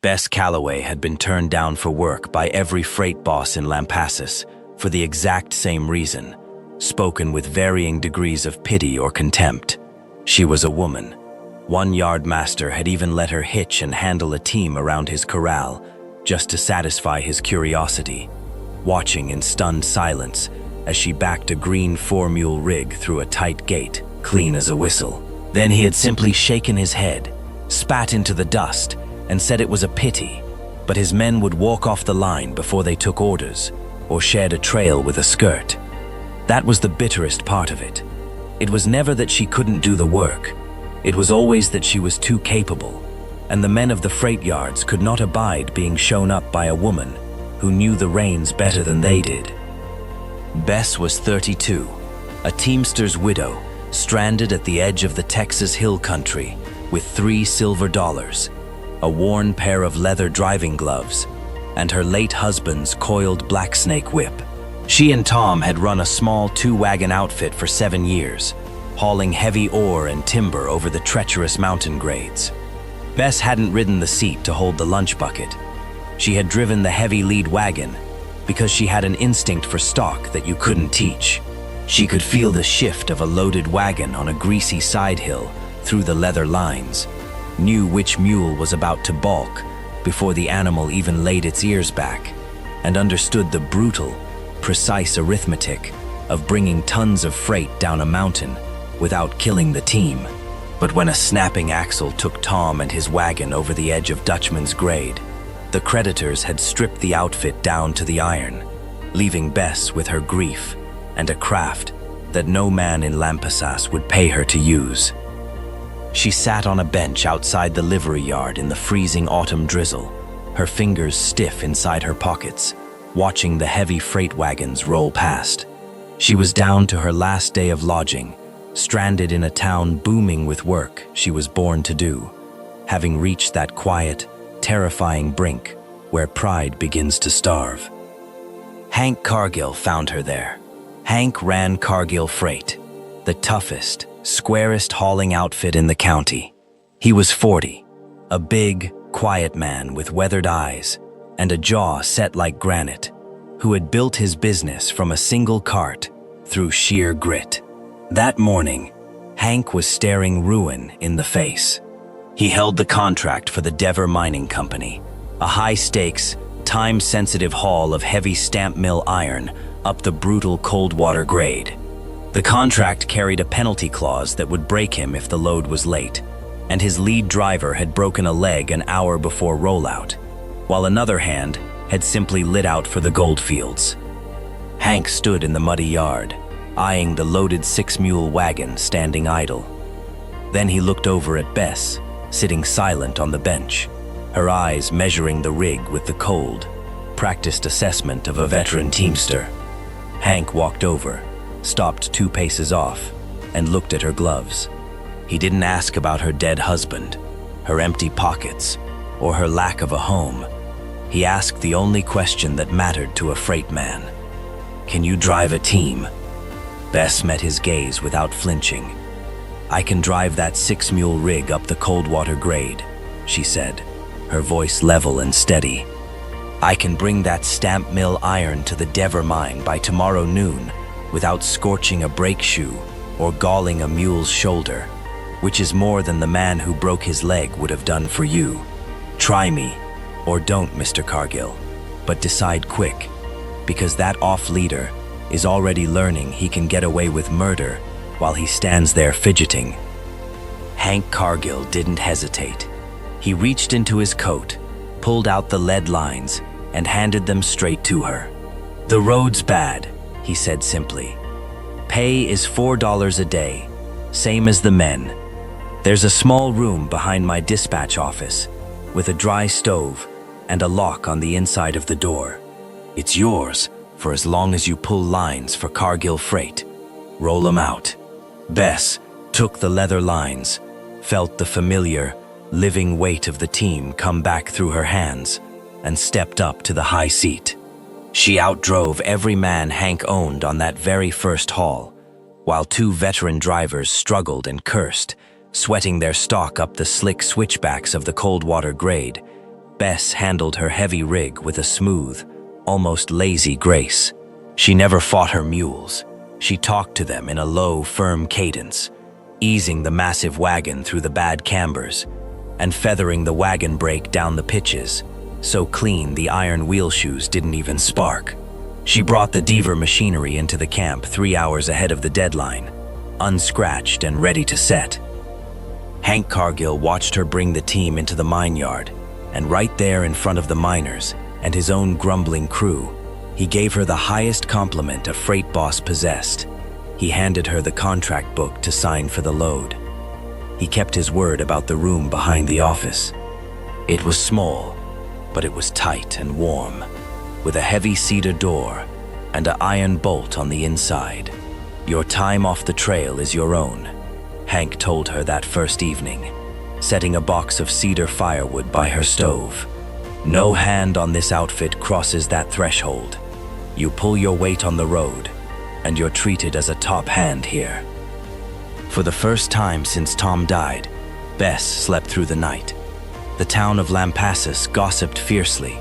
Bess Calloway had been turned down for work by every freight boss in Lampasas for the exact same reason, spoken with varying degrees of pity or contempt. She was a woman. One yardmaster had even let her hitch and handle a team around his corral just to satisfy his curiosity, watching in stunned silence as she backed a green four-mule rig through a tight gate, clean as a whistle. Then he had simply shaken his head, spat into the dust, and said it was a pity, but his men would walk off the line before they took orders or shared a trail with a skirt. That was the bitterest part of it. It was never that she couldn't do the work. It was always that she was too capable, and the men of the freight yards could not abide being shown up by a woman who knew the reins better than they did. Bess was 32, a teamster's widow, stranded at the edge of the Texas hill country with $3 silver, a worn pair of leather driving gloves, and her late husband's coiled blacksnake whip. She and Tom had run a small two-wagon outfit for 7 years, hauling heavy ore and timber over the treacherous mountain grades. Bess hadn't ridden the seat to hold the lunch bucket. She had driven the heavy lead wagon because she had an instinct for stock that you couldn't teach. She could feel the shift of a loaded wagon on a greasy side hill through the leather lines, knew which mule was about to balk before the animal even laid its ears back, and understood the brutal, precise arithmetic of bringing tons of freight down a mountain without killing the team. But when a snapping axle took Tom and his wagon over the edge of Dutchman's grade, the creditors had stripped the outfit down to the iron, leaving Bess with her grief and a craft that no man in Lampasas would pay her to use. She sat on a bench outside the livery yard in the freezing autumn drizzle, her fingers stiff inside her pockets, watching the heavy freight wagons roll past. She was down to her last day of lodging, stranded in a town booming with work she was born to do, having reached that quiet, terrifying brink where pride begins to starve. Hank Cargill found her there. Hank ran Cargill Freight, the toughest, squarest hauling outfit in the county. He was 40, a big, quiet man with weathered eyes and a jaw set like granite, who had built his business from a single cart through sheer grit. That morning, Hank was staring ruin in the face. He held the contract for the Dever Mining Company, a high-stakes, time-sensitive haul of heavy stamp mill iron up the brutal Coldwater grade. The contract carried a penalty clause that would break him if the load was late, and his lead driver had broken a leg an hour before rollout, while another hand had simply lit out for the goldfields. Hank stood in the muddy yard, eyeing the loaded 6-mule wagon standing idle. Then he looked over at Bess, sitting silent on the bench, her eyes measuring the rig with the cold, practiced assessment of a veteran teamster. Hank walked over, stopped 2 paces off, and looked at her gloves. He didn't ask about her dead husband, her empty pockets, or her lack of a home. He asked the only question that mattered to a freight man. "Can you drive a team?" Bess met his gaze without flinching. "I can drive that 6-mule rig up the Coldwater grade," she said, her voice level and steady. "I can bring that stamp mill iron to the Dever mine by tomorrow noon without scorching a brake shoe or galling a mule's shoulder, which is more than the man who broke his leg would have done for you. Try me, or don't, Mr. Cargill, but decide quick, because that off-leader is already learning he can get away with murder while he stands there fidgeting." Hank Cargill didn't hesitate. He reached into his coat, pulled out the lead lines, and handed them straight to her. "The road's bad," he said simply. "Pay is $4 a day, same as the men. There's a small room behind my dispatch office with a dry stove and a lock on the inside of the door. It's yours for as long as you pull lines for Cargill Freight. Roll 'em out." Bess took the leather lines, felt the familiar, living weight of the team come back through her hands, and stepped up to the high seat. She outdrove every man Hank owned on that very first haul, while 2 veteran drivers struggled and cursed, sweating their stock up the slick switchbacks of the Coldwater grade. Bess handled her heavy rig with a smooth, almost lazy grace. She never fought her mules. She talked to them in a low, firm cadence, easing the massive wagon through the bad cambers and feathering the wagon brake down the pitches, so clean the iron wheel shoes didn't even spark. She brought the Deaver machinery into the camp 3 hours ahead of the deadline, unscratched and ready to set. Hank Cargill watched her bring the team into the mine yard, and right there in front of the miners and his own grumbling crew, he gave her the highest compliment a freight boss possessed. He handed her the contract book to sign for the load. He kept his word about the room behind the office. It was small, but it was tight and warm, with a heavy cedar door and an iron bolt on the inside. Your time off the trail is your own, Hank told her that first evening, setting a box of cedar firewood by her stove. No hand on this outfit crosses that threshold. You pull your weight on the road, and you're treated as a top hand here. For the first time since Tom died, Bess slept through the night. The town of Lampasas gossiped fiercely,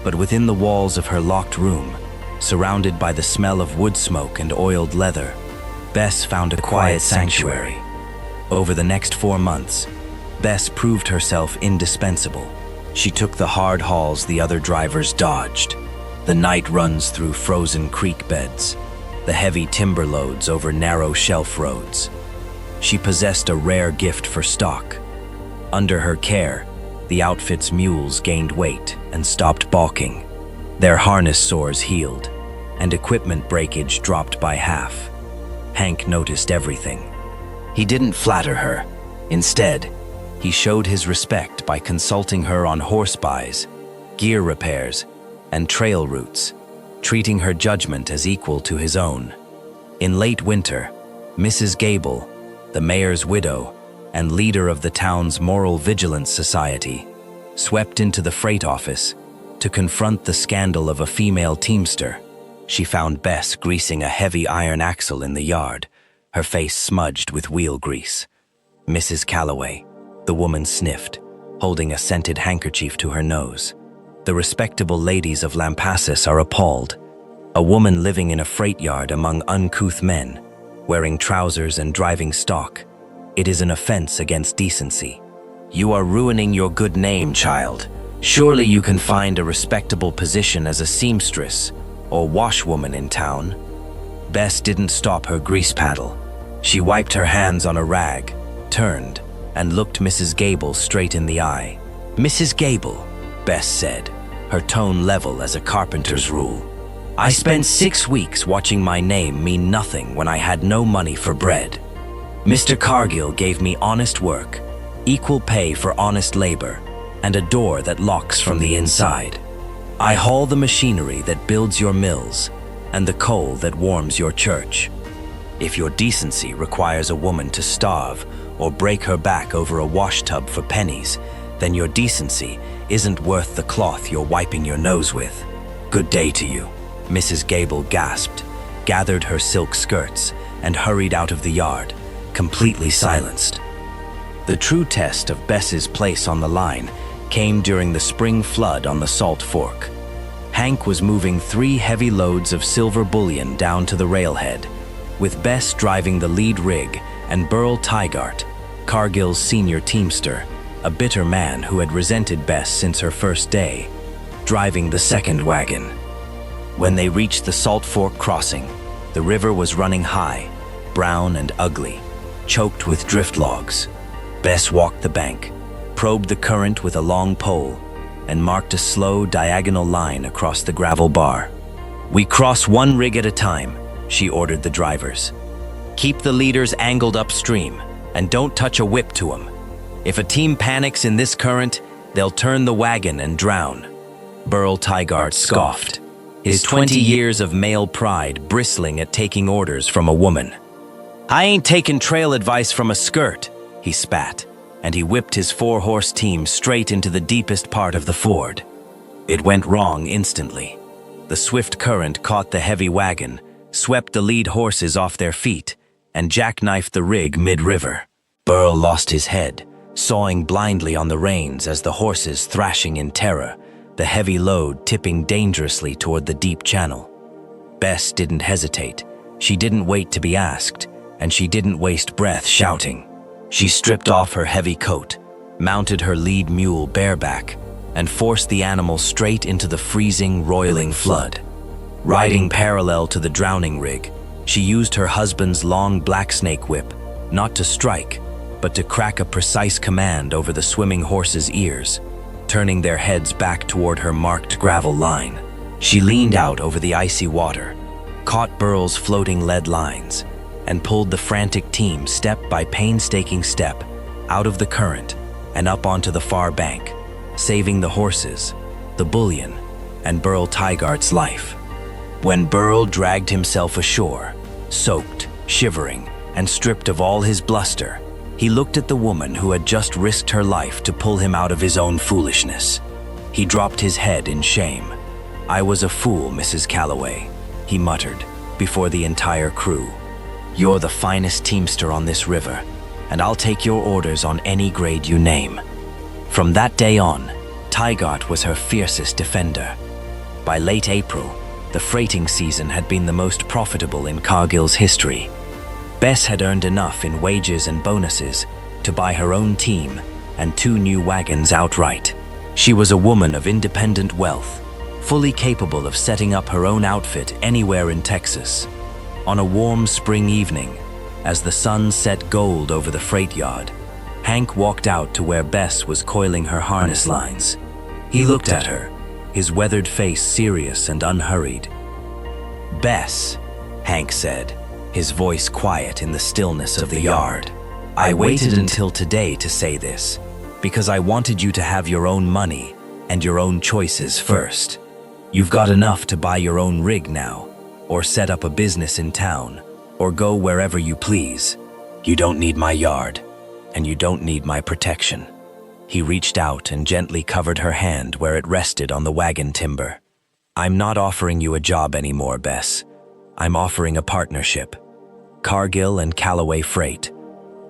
but within the walls of her locked room, surrounded by the smell of wood smoke and oiled leather, Bess found a quiet sanctuary. Over the next 4 months, Bess proved herself indispensable. She took the hard hauls the other drivers dodged, the night runs through frozen creek beds, the heavy timber loads over narrow shelf roads. She possessed a rare gift for stock. Under her care, the outfit's mules gained weight and stopped balking. Their harness sores healed, and equipment breakage dropped by half. Hank noticed everything. He didn't flatter her. Instead, he showed his respect by consulting her on horse buys, gear repairs, and trail routes, treating her judgment as equal to his own. In late winter, Mrs. Gable, the mayor's widow and leader of the town's Moral Vigilance Society, swept into the freight office to confront the scandal of a female teamster. She found Bess greasing a heavy iron axle in the yard, her face smudged with wheel grease. Mrs. Calloway, the woman sniffed, holding a scented handkerchief to her nose. The respectable ladies of Lampasas are appalled. A woman living in a freight yard among uncouth men, wearing trousers and driving stock. It is an offense against decency. You are ruining your good name, child. Surely you can find a respectable position as a seamstress or washwoman in town. Bess didn't stop her grease paddle. She wiped her hands on a rag, turned, and looked Mrs. Gable straight in the eye. "Mrs. Gable," Bess said, her tone level as a carpenter's rule. "I spent 6 weeks watching my name mean nothing when I had no money for bread. Mr. Cargill gave me honest work, equal pay for honest labor, and a door that locks from the inside. I haul the machinery that builds your mills and the coal that warms your church. If your decency requires a woman to starve or break her back over a wash tub for pennies, then your decency isn't worth the cloth you're wiping your nose with. Good day to you." Mrs. Gable gasped, gathered her silk skirts, and hurried out of the yard, completely silenced. The true test of Bess's place on the line came during the spring flood on the Salt Fork. Hank was moving 3 heavy loads of silver bullion down to the railhead, with Bess driving the lead rig and Burl Tygart, Cargill's senior teamster, a bitter man who had resented Bess since her first day, driving the second wagon. When they reached the Salt Fork crossing, the river was running high, brown and ugly, choked with drift logs. Bess walked the bank, probed the current with a long pole, and marked a slow diagonal line across the gravel bar. "We cross 1 rig at a time," she ordered the drivers. "Keep the leaders angled upstream, and don't touch a whip to them. If a team panics in this current, they'll turn the wagon and drown." Burl Tygart scoffed, his 20 years of male pride bristling at taking orders from a woman. "I ain't taking trail advice from a skirt," he spat, and he whipped his 4-horse team straight into the deepest part of the ford. It went wrong instantly. The swift current caught the heavy wagon, swept the lead horses off their feet, and jackknifed the rig mid-river. Burl lost his head, sawing blindly on the reins as the horses thrashing in terror, the heavy load tipping dangerously toward the deep channel. Bess didn't hesitate. She didn't wait to be asked, and she didn't waste breath shouting. She stripped off her heavy coat, mounted her lead mule bareback, and forced the animal straight into the freezing, roiling flood. Riding parallel to the drowning rig, she used her husband's long black snake whip, not to strike, but to crack a precise command over the swimming horses' ears, turning their heads back toward her marked gravel line. She leaned out over the icy water, caught Burl's floating lead lines, and pulled the frantic team step by painstaking step out of the current and up onto the far bank, saving the horses, the bullion, and Burl Tygart's life. When Burl dragged himself ashore, soaked, shivering, and stripped of all his bluster, he looked at the woman who had just risked her life to pull him out of his own foolishness. He dropped his head in shame. "I was a fool, Mrs. Calloway," he muttered before the entire crew. "You're the finest teamster on this river, and I'll take your orders on any grade you name." From that day on, Tygart was her fiercest defender. By late April, the freighting season had been the most profitable in Cargill's history. Bess had earned enough in wages and bonuses to buy her own team and 2 new wagons outright. She was a woman of independent wealth, fully capable of setting up her own outfit anywhere in Texas. On a warm spring evening, as the sun set gold over the freight yard, Hank walked out to where Bess was coiling her harness lines. He looked at her, his weathered face serious and unhurried. "Bess," Hank said, his voice quiet in the stillness of the yard, "I waited until today to say this, because I wanted you to have your own money and your own choices first. You've got enough to buy your own rig now, or set up a business in town, or go wherever you please. You don't need my yard, and you don't need my protection." He reached out and gently covered her hand where it rested on the wagon timber. "I'm not offering you a job anymore, Bess. I'm offering a partnership. Cargill and Calloway Freight,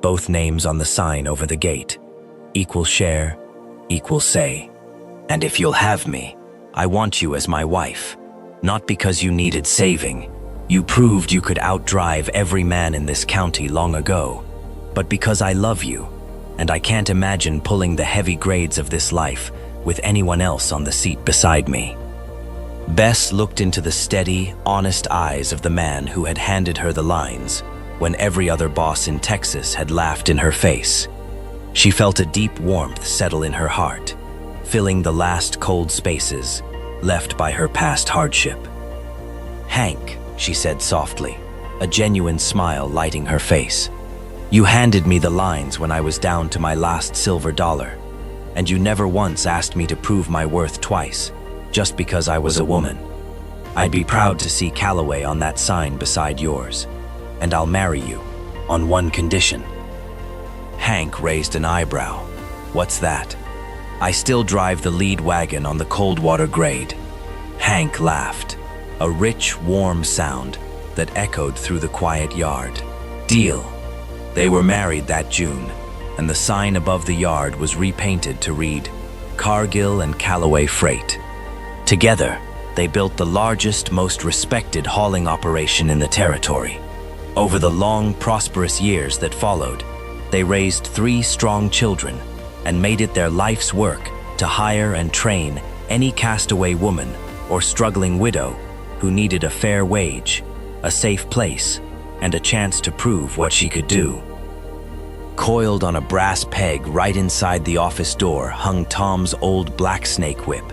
both names on the sign over the gate. Equal share, equal say. And if you'll have me, I want you as my wife, not because you needed saving. You proved you could outdrive every man in this county long ago, but because I love you, and I can't imagine pulling the heavy grades of this life with anyone else on the seat beside me." Bess looked into the steady, honest eyes of the man who had handed her the lines when every other boss in Texas had laughed in her face. She felt a deep warmth settle in her heart, filling the last cold spaces left by her past hardship. "Hank," she said softly, a genuine smile lighting her face, "you handed me the lines when I was down to my last silver dollar, and you never once asked me to prove my worth twice, just because I was a woman. I'd be proud to see Calloway on that sign beside yours, and I'll marry you, on one condition." Hank raised an eyebrow. "What's that?" "I still drive the lead wagon on the Coldwater grade." Hank laughed, a rich, warm sound that echoed through the quiet yard. "Deal." They were married that June, and the sign above the yard was repainted to read, "Cargill and Calloway Freight." Together, they built the largest, most respected hauling operation in the territory. Over the long, prosperous years that followed, they raised 3 strong children and made it their life's work to hire and train any castaway woman or struggling widow who needed a fair wage, a safe place, and a chance to prove what she could do. Coiled on a brass peg right inside the office door hung Tom's old black snake whip,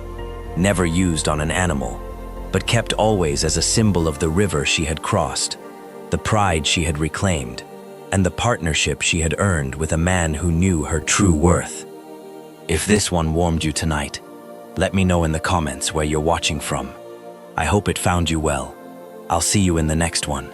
never used on an animal, but kept always as a symbol of the river she had crossed, the pride she had reclaimed, and the partnership she had earned with a man who knew her true worth. If this one warmed you tonight, let me know in the comments where you're watching from. I hope it found you well. I'll see you in the next one.